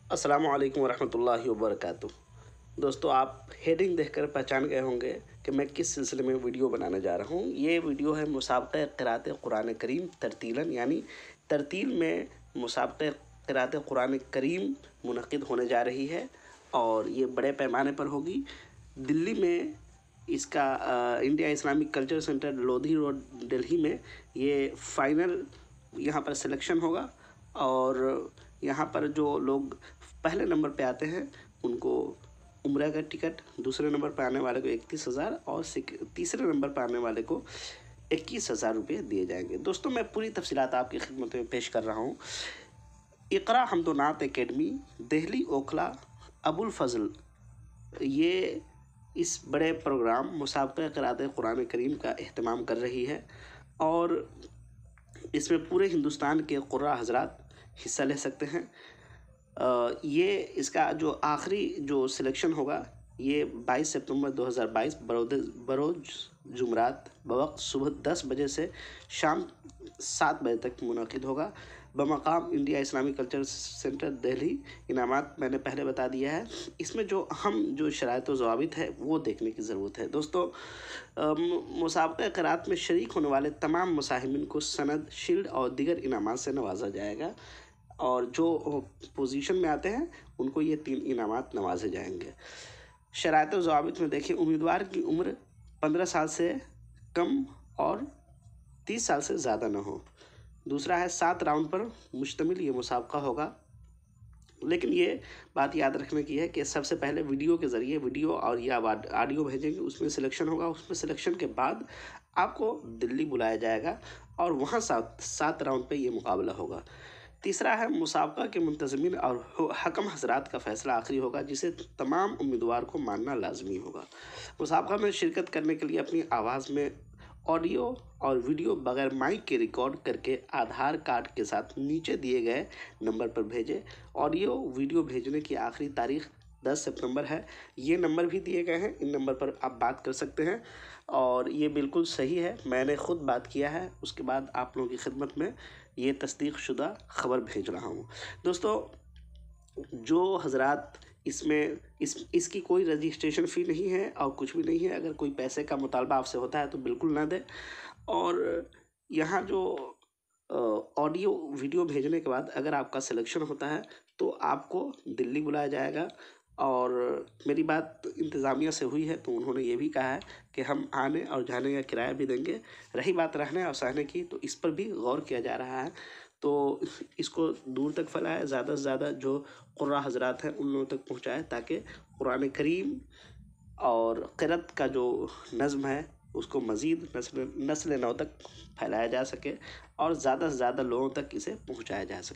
अस्सलामु अलैकुम वरहमतुल्लाहि वबरकातुह। दोस्तों, आप हेडिंग देखकर पहचान गए होंगे कि मैं किस सिलसिले में वीडियो बनाने जा रहा हूँ। ये वीडियो है मुसाबक़ा क़िराअत कुरान करीम तरतीलन, यानी तरतील में मुसाबक़ा क़िराअत कुरान करीम मुनक़िद होने जा रही है और ये बड़े पैमाने पर होगी। दिल्ली में इसका India Islamic culture centre Lodhi road Delhi में ये फ़ाइनल यहाँ पर सिलेक्शन होगा और यहाँ पर जो लोग पहले नंबर पे आते हैं उनको उम्रा का टिकट, दूसरे नंबर पर आने वाले को 31,000 और तीसरे नंबर पर आने वाले को 21,000 रुपये दिए जाएंगे। दोस्तों, मैं पूरी तफसीलात आपकी खिदमत में पेश कर रहा हूँ। इक़रा हमदो नात एकेडमी दिल्ली ओखला अबुल फजल ये इस बड़े प्रोग्राम मुसाबक़ा क़िराअत कुरान करीम का एहतमाम कर रही है और इसमें पूरे हिंदुस्तान के क़ुर्रा हज़रात हिस्सा ले सकते हैं। ये इसका जो आखिरी जो सिलेक्शन होगा ये 22 सितंबर 2022 बरोज़ जुमरात बवक्त सुबह 10 बजे से शाम 7 बजे तक मुनक़िद होगा बमकाम India Islamic culture centre Delhi. इनामात मैंने पहले बता दिया है। इसमें जो शराइत व ज़वाबित है वो देखने की ज़रूरत है। दोस्तों, मुसाबक़ा क़िराअत में शरीक होने वाले तमाम मुसाहिमीन को सनद, शील्ड और दीगर इनामात से नवाजा जाएगा और जो पोजीशन में आते हैं उनको ये 3 इनामात नवाजे जाएंगे। शराइत व ज़वाबित में देखिए, उम्मीदवार की उम्र 15 साल से कम और 30 साल से ज़्यादा ना हो। दूसरा है 7 राउंड पर मुश्तमिल ये मुसाबका होगा, लेकिन ये बात याद रखने की है कि सबसे पहले वीडियो के ज़रिए वीडियो और या ऑडियो भेजेंगे, उसमें सिलेक्शन होगा। उसमें सिलेक्शन के बाद आपको दिल्ली बुलाया जाएगा और वहाँ 7 राउंड पे ये मुकाबला होगा। तीसरा है मुसाबका के मुंतज़मीन और हकम हज़रात का फ़ैसला आखिरी होगा, जिसे तमाम उम्मीदवार को मानना लाजमी होगा। मुसाबका में शिरकत करने के लिए अपनी आवाज़ में ऑडियो और वीडियो बगैर माइक के रिकॉर्ड करके आधार कार्ड के साथ नीचे दिए गए नंबर पर भेजें। ऑडियो वीडियो भेजने की आखिरी तारीख़ 10 सितंबर है। ये नंबर भी दिए गए हैं, इन नंबर पर आप बात कर सकते हैं और ये बिल्कुल सही है, मैंने ख़ुद बात किया है। उसके बाद आप लोगों की खिदमत में ये तस्दीक शुदा ख़बर भेज रहा हूँ। दोस्तों, जो हज़रात इसमें इसकी कोई रजिस्ट्रेशन फ़ी नहीं है और कुछ भी नहीं है। अगर कोई पैसे का मुतालबा आपसे होता है तो बिल्कुल ना दें। और यहाँ जो ऑडियो वीडियो भेजने के बाद अगर आपका सिलेक्शन होता है तो आपको दिल्ली बुलाया जाएगा और मेरी बात इंतज़ामिया से हुई है तो उन्होंने ये भी कहा है कि हम आने और जाने का किराया भी देंगे। रही बात रहने और सहने की, तो इस पर भी गौर किया जा रहा है। तो इसको दूर तक फैलाए, ज़्यादा से ज़्यादा जो क़ुर्रा हज़रात हैं उन लोगों तक पहुँचाए ताकि कुरान करीम और क़िराअत का जो नज़्म है उसको मज़ीद नस्ल नौ तक फैलाया जा सके और ज़्यादा से ज़्यादा लोगों तक इसे पहुँचाया जा सके।